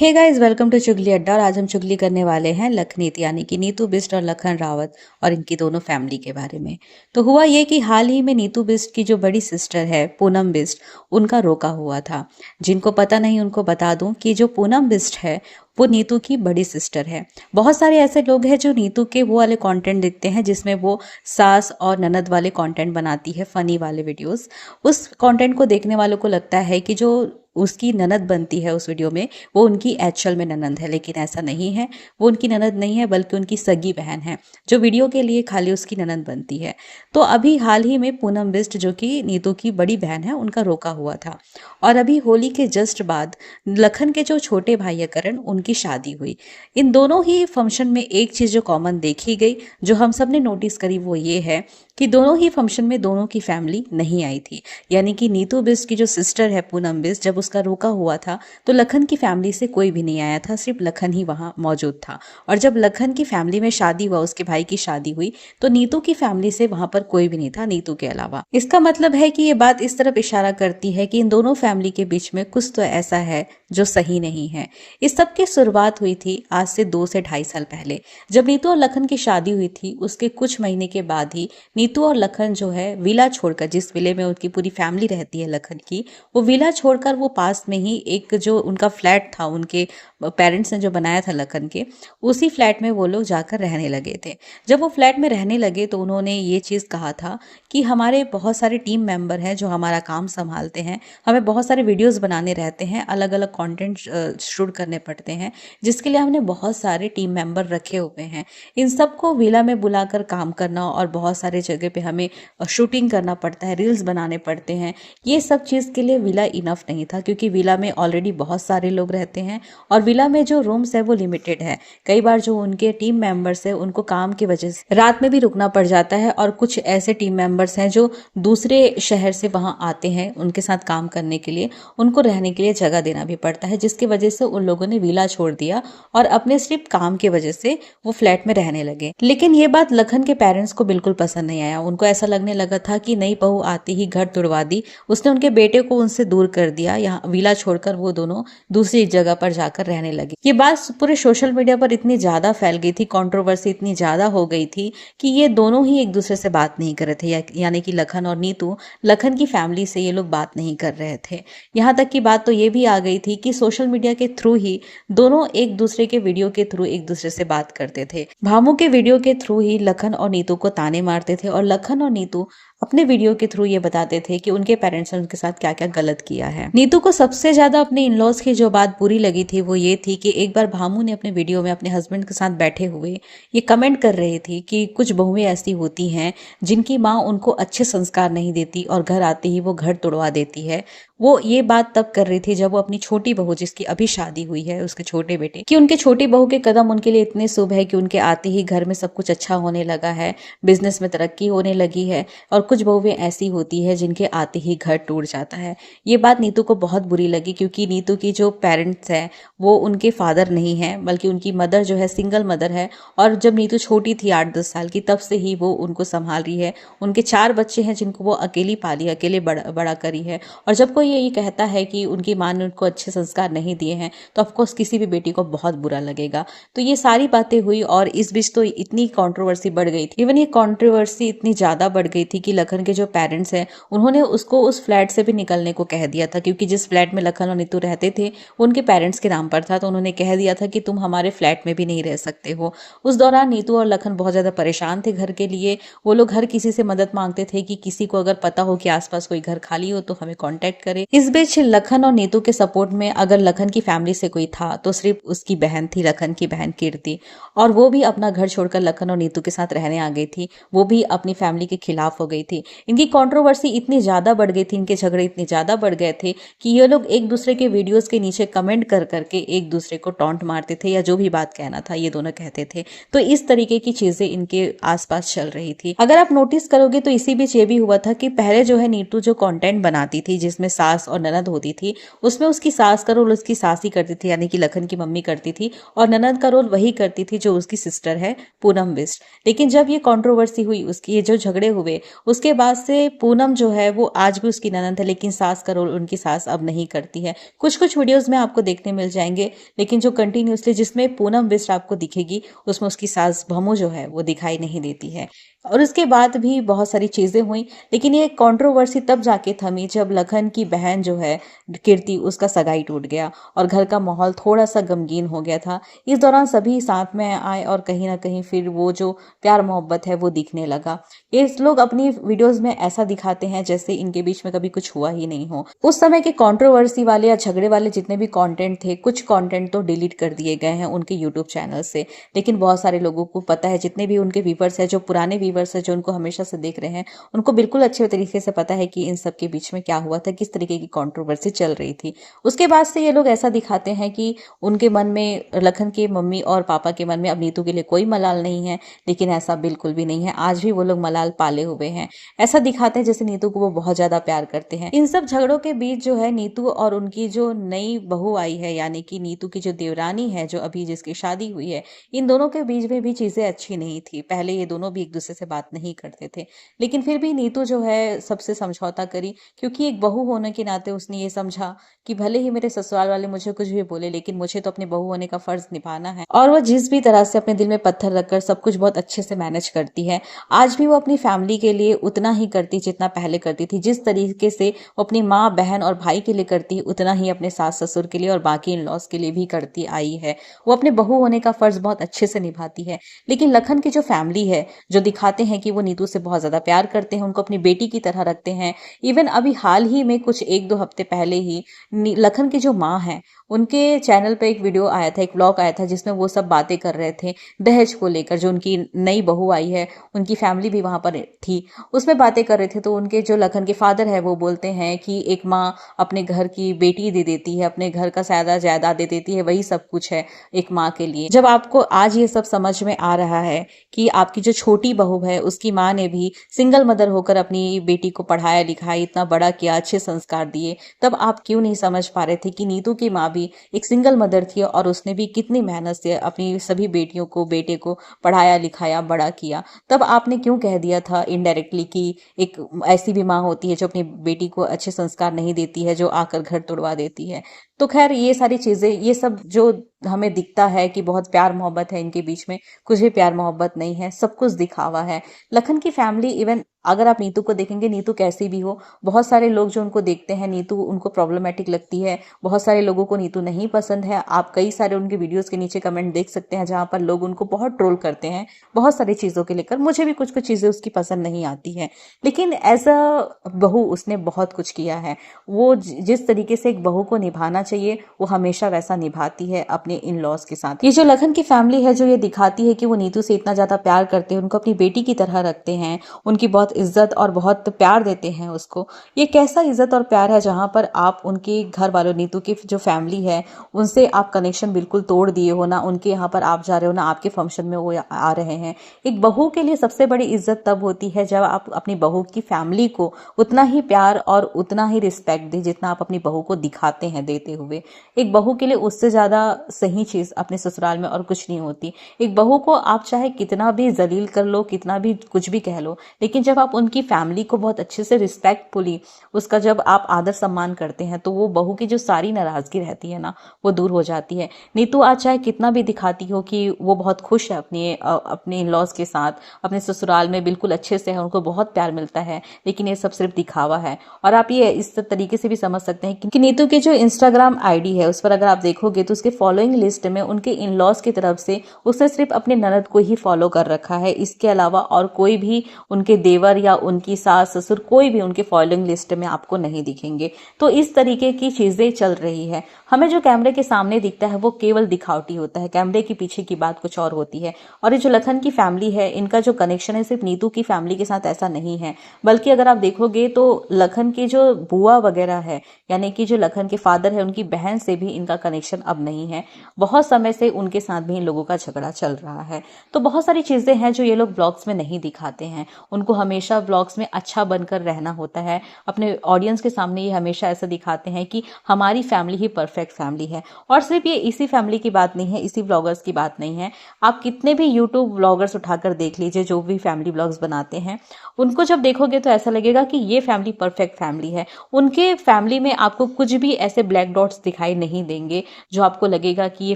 Hey guys, welcome to चुगली अड्डा। और आज हम चुगली करने वाले हैं लखनीत यानी कि नीतू बिष्ट और लखन रावत और इनकी दोनों फैमिली के बारे में। तो हुआ ये कि हाल ही में नीतू बिष्ट की जो बड़ी सिस्टर है पूनम बिष्ट, उनका रोका हुआ था। जिनको पता नहीं उनको बता दूं कि जो पूनम बिष्ट है वो नीतू की बड़ी सिस्टर है। बहुत सारे ऐसे लोग हैं जो नीतू के वो वाले कंटेंट देखते हैं जिसमें वो सास और ननद वाले कंटेंट बनाती है, फनी वाले वीडियोस। उस कंटेंट को देखने वालों को लगता है कि जो उसकी ननद बनती है उस वीडियो में वो उनकी एक्चुअल में ननद है, लेकिन ऐसा नहीं है। वो उनकी ननद नहीं है बल्कि उनकी सगी बहन है जो वीडियो के लिए खाली उसकी ननद बनती है। तो अभी हाल ही में पूनम बिष्ट जो कि नीतू की बड़ी बहन है उनका रोका हुआ था। और अभी होली के जस्ट बाद लखन के जो छोटे भाई है करण, उनकी शादी हुई। इन दोनों ही फंक्शन में एक चीज़ जो कॉमन देखी गई, जो हम सब ने नोटिस करी, वो ये है कि दोनों ही फंक्शन में दोनों की फैमिली नहीं आई थी। यानी कि नीतू बिष्ट की जो सिस्टर है पूनम बिष्ट, जब उसका रोका हुआ था तो लखन की फैमिली से कोई भी नहीं आया था, सिर्फ लखन ही वहाँ मौजूद था। और जब लखन की फैमिली में शादी हुआ, उसके भाई की शादी हुई, तो नीतू की फैमिली से वहाँ पर कोई भी नहीं था नीतू के अलावा। इसका मतलब है कि ये बात इस तरफ इशारा करती है कि इन दोनों फैमिली के बीच में कुछ तो ऐसा है जो सही नहीं है। इस सब की शुरुआत हुई थी आज से 2 से ढाई साल पहले, जब नीतू और लखन की शादी हुई थी। उसके कुछ महीने के बाद ही नीतू और लखन जो है विला छोड़कर, जिस विले में उनकी पूरी फैमिली रहती है लखन की, वो विला छोड़कर वो पास में ही एक जो उनका फ्लैट था, उनके पेरेंट्स ने जो बनाया था लखन के, उसी फ्लैट में वो लोग जाकर रहने लगे थे। जब वो फ्लैट में रहने लगे तो उन्होंने ये चीज़ कहा था कि हमारे बहुत सारे टीम मेंबर हैं जो हमारा काम संभालते हैं, हमें बहुत सारे वीडियोस बनाने रहते हैं, अलग अलग कंटेंट शूट करने पड़ते हैं, जिसके लिए हमने बहुत सारे टीम मेंबर रखे हुए हैं। इन सबको विला में बुलाकर काम करना और बहुत सारे जगह पे हमें शूटिंग करना पड़ता है, रील्स बनाने पड़ते हैं। ये सब चीज़ के लिए विला इनफ नहीं था, क्योंकि विला में ऑलरेडी बहुत सारे लोग रहते हैं और विला में जो रूम्स है वो लिमिटेड है। कई बार जो उनके टीम मेंबर्स है उनको काम की वजह से रात में भी रुकना पड़ जाता है, और कुछ ऐसे टीम मेंबर्स हैं जो दूसरे शहर से वहाँ आते हैं उनके साथ काम करने के लिए, उनको रहने के लिए जगह देना भी पड़ता है, जिसकी वजह से उन लोगों ने विला छोड़ दिया और अपने सिर्फ काम की वजह से वो फ्लैट में रहने लगे। लेकिन ये बात लखन के पेरेंट्स को बिल्कुल पसंद नहीं आया। उनको ऐसा लगने लगा था कि नई बहू आती ही घर तुड़वा दी, उसने उनके बेटे को उनसे दूर कर दिया, यहाँ विला छोड़कर वो दोनों दूसरी जगह पर जाकर रहने लगे। ये बात पूरे सोशल मीडिया पर इतनी ज्यादा फैल गई थी, कंट्रोवर्सी इतनी ज्यादा हो गई थी कि ये दोनों ही एक दूसरे से बात नहीं कर रहे थे, यानी कि लखन और नीतू, लखन की फैमिली से ये लोग बात नहीं कर रहे थे। यहाँ तक की बात तो ये भी आ गई थी कि सोशल मीडिया के थ्रू ही दोनों एक दूसरे के वीडियो के थ्रू एक दूसरे से बात करते थे। भामू के वीडियो के थ्रू ही लखन और नीतू को ताने मारते थे, और लखन और नीतू अपने वीडियो के थ्रू ये बताते थे कि उनके पेरेंट्स ने उनके साथ क्या क्या गलत किया है। नीतू को सबसे ज्यादा अपने इन लॉज की जो बात बुरी लगी थी वो ये थी कि एक बार भामू ने अपने वीडियो में अपने हस्बैंड के साथ बैठे हुए ये कमेंट कर रही थी कि कुछ बहुएं ऐसी होती हैं जिनकी माँ उनको अच्छे संस्कार नहीं देती और घर आते ही वो घर तोड़वा देती है। वो ये बात तब कर रही थी जब वो अपनी छोटी बहू, जिसकी अभी शादी हुई है, उसके छोटे बेटे, कि उनके छोटी बहू के कदम उनके लिए इतने शुभ है कि उनके आते ही घर में सब कुछ अच्छा होने लगा है, बिजनेस में तरक्की होने लगी है, और कुछ बहुएं ऐसी होती है जिनके आते ही घर टूट जाता है। ये बात नीतू को बहुत बुरी लगी, क्योंकि नीतू की जो पेरेंट्स हैं वो उनके फादर नहीं है, बल्कि उनकी मदर जो है सिंगल मदर है। और जब नीतू छोटी थी 8-10 साल की, तब से ही वो उनको संभाल रही है। उनके 4 बच्चे हैं जिनको वो अकेली पाली, अकेले बड़ा करी है। और जब कोई ये कहता है कि उनकी माँ ने उनको अच्छे संस्कार नहीं दिए हैं, तो ऑफकोर्स किसी भी बेटी को बहुत बुरा लगेगा। तो ये सारी बातें हुई और इस बीच तो इतनी कंट्रोवर्सी बढ़ गई थी। इवन ये कंट्रोवर्सी इतनी ज्यादा बढ़ गई थी कि लखन के जो पेरेंट्स हैं उन्होंने उसको उस फ्लैट से भी निकलने को कह दिया था, क्योंकि जिस फ्लैट में लखन और नीतू रहते थे वो उनके पेरेंट्स के नाम पर था। तो उन्होंने कह दिया था कि तुम हमारे फ्लैट में भी नहीं रह सकते हो। उस दौरान नीतू और लखन बहुत ज्यादा परेशान थे घर के लिए। वो लोग हर किसी से मदद मांगते थे कि किसी को अगर पता हो कि आसपास कोई घर खाली हो तो हमें कांटेक्ट करे। इस बीच लखन और नीतू के सपोर्ट में अगर लखन की फैमिली से कोई था तो सिर्फ उसकी बहन थी, लखन की बहन कीर्ति, और वो भी अपना घर छोड़कर लखन और नीतू के साथ रहने आ गई थी। वो भी अपनी फैमिली के खिलाफ हो गई थी। इनकी कंट्रोवर्सी इतनी ज्यादा बढ़ गई थी, इनके झगड़े इतने ज्यादा बढ़ गए थे कि ये लोग एक दूसरे के वीडियोस के नीचे कमेंट कर करके एक दूसरे को टॉन्ट मारते थे, या जो भी बात कहना था ये दोनों कहते थे। तो इस तरीके की चीजें इनके आसपास चल रही थी। अगर आप नोटिस करोगे तो इसी बीच ये भी हुआ था कि पहले जो है नीतू जो कंटेंट बनाती थी जिसमें सास और ननद होती थी, उसमें उसकी सास का रोल उसकी सास ही करती थी, यानी कि लखन की मम्मी करती थी, और ननद का रोल वही करती थी जो उसकी सिस्टर है पूनम बिष्ट। लेकिन जब ये कंट्रोवर्सी हुई, उसकी ये जो झगड़े हुए, उसके बाद से पूनम जो है वो आज भी उसकी ननद है, लेकिन सास का रोल उनकी सास अब नहीं करती है। कुछ कुछ वीडियोस में आपको देखने मिल जाएंगे, लेकिन जो कंटिन्यूसली जिसमें पूनम बिष्ट आपको दिखेगी उसमें उसकी सास भमू जो है वो दिखाई नहीं देती है। और उसके बाद भी बहुत सारी चीजें हुई, लेकिन ये कंट्रोवर्सी तब जाके थमी जब लखन की बहन जो है कीर्ति, उसका सगाई टूट गया और घर का माहौल थोड़ा सा गमगीन हो गया था। इस दौरान सभी साथ में आए और कहीं ना कहीं फिर वो जो प्यार मोहब्बत है वो दिखने लगा। ये लोग अपनी वीडियोस में ऐसा दिखाते हैं जैसे इनके बीच में कभी कुछ हुआ ही नहीं हो। उस समय के कंट्रोवर्सी वाले या झगड़े वाले जितने भी कंटेंट थे, कुछ कंटेंट तो डिलीट कर दिए गए हैं उनके यूट्यूब चैनल से, लेकिन बहुत सारे लोगों को पता है, जितने भी उनके व्यूवर्स है, जो पुराने व्यूवर्स है, जो उनको हमेशा से देख रहे हैं, उनको बिल्कुल अच्छे तरीके से पता है कि इन सब के बीच में क्या हुआ था, किस तरीके की कंट्रोवर्सी चल रही थी। उसके बाद से ये लोग ऐसा दिखाते हैं कि उनके मन में, लखन के मम्मी और पापा के मन में अब नीतू के लिए कोई मलाल नहीं है, लेकिन ऐसा बिल्कुल भी नहीं है। आज भी वो लोग मलाल पाले हुए हैं। ऐसा दिखाते हैं जैसे नीतू को वो बहुत ज्यादा प्यार करते हैं। इन सब झगड़ों के बीच जो है नीतू और उनकी जो नई बहू आई है, यानी कि नीतू की जो देवरानी है, जो अभी जिसकी शादी हुई है, इन दोनों के बीच में भी चीजें अच्छी नहीं थी। पहले ये दोनों भी एक दूसरे से बात नहीं करते थे, लेकिन फिर भी नीतू जो है सबसे समझौता करी, क्योंकि एक बहू होने के नाते उसने ये समझा कि भले ही मेरे ससुराल वाले मुझे कुछ भी बोले, लेकिन मुझे तो अपनी बहू होने का फर्ज निभाना है। और वो जिस भी तरह से अपने दिल में पत्थर रखकर सब कुछ बहुत अच्छे से मैनेज करती है। आज भी वो अपनी फैमिली के लिए उतना ही करती जितना पहले करती थी। जिस तरीके से वो अपनी माँ, बहन और भाई के लिए करती है, उतना ही अपने सास ससुर के लिए और बाकी इन लॉज के लिए भी करती आई है। वो अपने बहू होने का फर्ज बहुत अच्छे से निभाती है। लेकिन लखन की जो फैमिली है, जो दिखाते हैं कि वो नीतू से बहुत ज्यादा प्यार करते हैं, उनको अपनी बेटी की तरह रखते हैं। इवन अभी हाल ही में कुछ 1-2 हफ्ते पहले ही लखन की जो माँ है, उनके चैनल पे एक वीडियो आया था, एक व्लॉग आया था, जिसमें वो सब बातें कर रहे थे दहेज को लेकर। जो उनकी नई बहू आई है, उनकी फैमिली भी वहां पर थी, उसमें बातें कर रहे थे। तो उनके जो लखन के फादर है वो बोलते हैं कि एक माँ अपने घर की बेटी दे देती है, अपने घर का सादा जायदाद दे देती है, वही सब कुछ है एक माँ के लिए। जब आपको आज ये सब समझ में आ रहा है कि आपकी जो छोटी बहू है, उसकी माँ ने भी सिंगल मदर होकर अपनी बेटी को पढ़ाया लिखाया, इतना बड़ा किया, अच्छे संस्कार दिए, तब आप क्यों नहीं समझ पा रहे थे कि नीतू की माँ भी एक सिंगल मदर थी और उसने भी कितनी मेहनत से अपनी सभी बेटियों को, बेटे को पढ़ाया लिखाया, बड़ा किया। तब आपने क्यों कह दिया था इनडायरेक्टली कि एक ऐसी भी माँ होती है जो अपनी बेटी को अच्छे संस्कार नहीं देती है, जो आकर घर तोड़वा देती है। तो खैर, ये सारी चीजें, ये सब जो हमें दिखता है कि बहुत प्यार मोहब्बत है इनके बीच में, कुछ भी प्यार मोहब्बत नहीं है, सब कुछ दिखावा है। लखन की फैमिली, इवन अगर आप नीतू को देखेंगे, नीतू कैसी भी हो, बहुत सारे लोग जो उनको देखते हैं, नीतू उनको प्रॉब्लमेटिक लगती है। बहुत सारे लोगों को नीतू नहीं पसंद है। आप कई सारे उनके वीडियोस के नीचे कमेंट देख सकते हैं, जहां पर लोग उनको बहुत ट्रोल करते हैं बहुत सारी चीजों के लेकर। मुझे भी कुछ कुछ चीजें उसकी पसंद नहीं आती है, लेकिन एज अ बहू उसने बहुत कुछ किया है। वो जिस तरीके से एक बहू को निभाना चाहिए, वो हमेशा वैसा निभाती है अपने इन लॉज के साथ। ये जो लखन की फैमिली है, जो ये दिखाती है कि वो नीतू से इतना ज्यादा प्यार करते हैं, उनको अपनी बेटी की तरह रखते हैं, उनकी बहुत इज्जत और बहुत प्यार देते हैं उसको। ये कैसा इज्जत और प्यार है जहां पर आप उनके घर वालों, नीतू की जो फैमिली है, उनसे आप कनेक्शन बिल्कुल तोड़ दिए हो ना। उनके यहाँ पर आप जा रहे हो ना, आपके फंक्शन में वो आ रहे हैं। एक बहू के लिए सबसे बड़ी इज्जत तब होती है जब आप अपनी बहू की फैमिली को उतना ही प्यार और उतना ही रिस्पेक्ट दें जितना आप अपनी बहू को दिखाते हैं देते हुए। एक बहू के लिए उससे ज्यादा सही चीज अपने ससुराल में और कुछ नहीं होती। एक बहू को आप चाहे कितना भी जलील कर लो, कितना भी कुछ भी कह लो, लेकिन जब आप उनकी फैमिली को बहुत अच्छे से रिस्पेक्टफुली उसका जब आप आदर सम्मान करते हैं, तो वो बहू की जो सारी नाराजगी रहती है ना, वो दूर हो जाती है। नीतू आज चाहे कितना भी दिखाती हो कि वो बहुत खुश है अपने इन लॉज के साथ, अपने ससुराल में बिल्कुल अच्छे से है, उनको बहुत प्यार मिलता है, लेकिन ये सब सिर्फ दिखावा है। और आप ये इस तरीके से भी समझ सकते हैं कि नीतू की जो इंस्टाग्राम आईडी है, उस पर अगर आप देखोगे तो उसके फॉलोइंग लिस्ट में उनके इन लॉज की तरफ से उसने सिर्फ अपने ननद को ही फॉलो कर रखा है। इसके अलावा और कोई भी उनके देवर या उनकी सास ससुर कोई भी उनके फॉलोइंग लिस्ट में आपको नहीं दिखेंगे। तो इस तरीके की चीजें चल रही है। हमें जो कैमरे के सामने दिखता है वो केवल दिखावटी होता है, कैमरे के पीछे की बात कुछ और होती है। और ये जो लखन की फैमिली है, इनका जो कनेक्शन है सिर्फ नीतू की फैमिली के साथ ऐसा नहीं है, बल्कि अगर आप देखोगे तो लखन की जो बुआ वगैरह है, यानी कि जो लखन के फादर है, उनकी बहन से भी इनका कनेक्शन अब नहीं है। बहुत समय से उनके साथ भी इन लोगों का झगड़ा चल रहा है। तो बहुत सारी चीज़ें हैं जो ये लोग ब्लॉग्स में नहीं दिखाते हैं। उनको हमेशा ब्लॉग्स में अच्छा बनकर रहना होता है। अपने ऑडियंस के सामने ये हमेशा ऐसा दिखाते हैं कि हमारी फैमिली ही परफेक्ट फैमिली है। और सिर्फ ये इसी फैमिली की बात नहीं है, इसी ब्लॉगर्स की बात नहीं है। आप कितने भी यूट्यूब ब्लॉगर्स उठाकर देख लीजिए जो भी फैमिली ब्लॉग्स बनाते हैं, उनको जब देखोगे तो ऐसा लगेगा कि ये फैमिली परफेक्ट फैमिली है। उनके फैमिली में आपको कुछ भी ऐसे ब्लैक डॉट्स दिखाई नहीं देंगे जो आपको लगेगा कि ये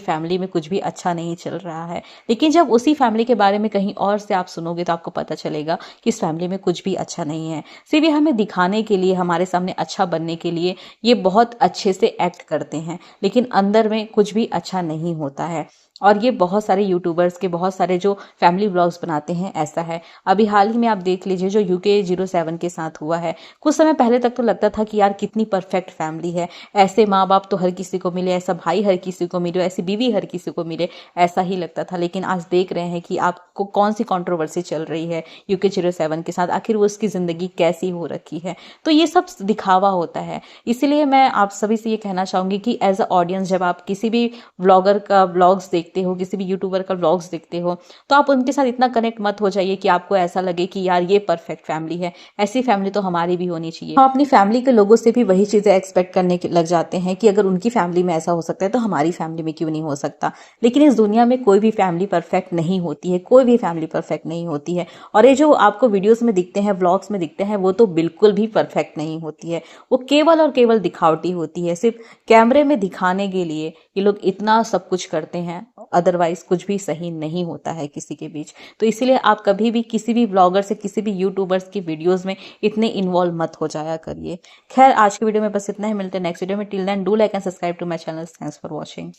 फैमिली में कुछ भी अच्छा नहीं चल रहा है। लेकिन जब उसी फैमिली के बारे में कहीं और से आप सुनोगे तो आपको पता चलेगा कि इस फैमिली में कुछ भी अच्छा नहीं है। सिर्फ ये हमें दिखाने के लिए, हमारे सामने अच्छा बनने के लिए ये बहुत अच्छे से एक्ट करते हैं, लेकिन अंदर में कुछ भी अच्छा नहीं होता है। और ये बहुत सारे यूट्यूबर्स के, बहुत सारे जो फैमिली व्लॉग्स बनाते हैं ऐसा है। अभी हाल ही में आप देख लीजिए जो UK07 के साथ हुआ है। कुछ समय पहले तक तो लगता था कि यार कितनी परफेक्ट फैमिली है, ऐसे माँ बाप तो हर किसी को मिले, ऐसा भाई हर किसी को मिले, ऐसी बीवी हर किसी को मिले, ऐसा ही लगता था। लेकिन आज देख रहे हैं कि आपको कौन सी कंट्रोवर्सी चल रही है UK07 के साथ, आखिर वो उसकी ज़िंदगी कैसी हो रखी है। तो ये सब दिखावा होता है। इसीलिए मैं आप सभी से ये कहना चाहूँगी कि एज अ ऑडियंस जब आप किसी भी व्लॉगर का व्लॉग्स देखते हो, किसी भी यूट्यूबर का व्लॉग्स देखते हो, तो आप उनके साथ इतना कनेक्ट मत हो जाइए कि आपको ऐसा लगे कि यार ये परफेक्ट फैमिली है, ऐसी फैमिली तो हमारी भी होनी चाहिए। हम अपनी फैमिली के लोगों से भी वही चीज़ें एक्सपेक्ट करने लग जाते हैं कि अगर उनकी फैमिली में ऐसा हो सकता है तो हमारी फैमिली में क्यों नहीं हो सकता। लेकिन इस दुनिया में कोई भी फैमिली परफेक्ट नहीं होती है, कोई भी फैमिली परफेक्ट नहीं होती है। और ये जो आपको वीडियोस में दिखते हैं, व्लॉग्स में दिखते हैं, वो तो बिल्कुल भी परफेक्ट नहीं होती है। वो केवल और केवल दिखावटी होती है। सिर्फ कैमरे में दिखाने के लिए ये लोग इतना सब कुछ करते हैं, अदरवाइज कुछ भी सही नहीं होता है किसी के बीच। तो इसीलिए आप कभी भी किसी भी ब्लॉगर से, किसी भी यूट्यूबर्स की वीडियोस में इतने इन्वॉल्व मत हो जाया करिए। खैर, आज की वीडियो में बस इतना ही। मिलते हैं नेक्स्ट वीडियो में। Till then do like and subscribe to my channel. Thanks for watching.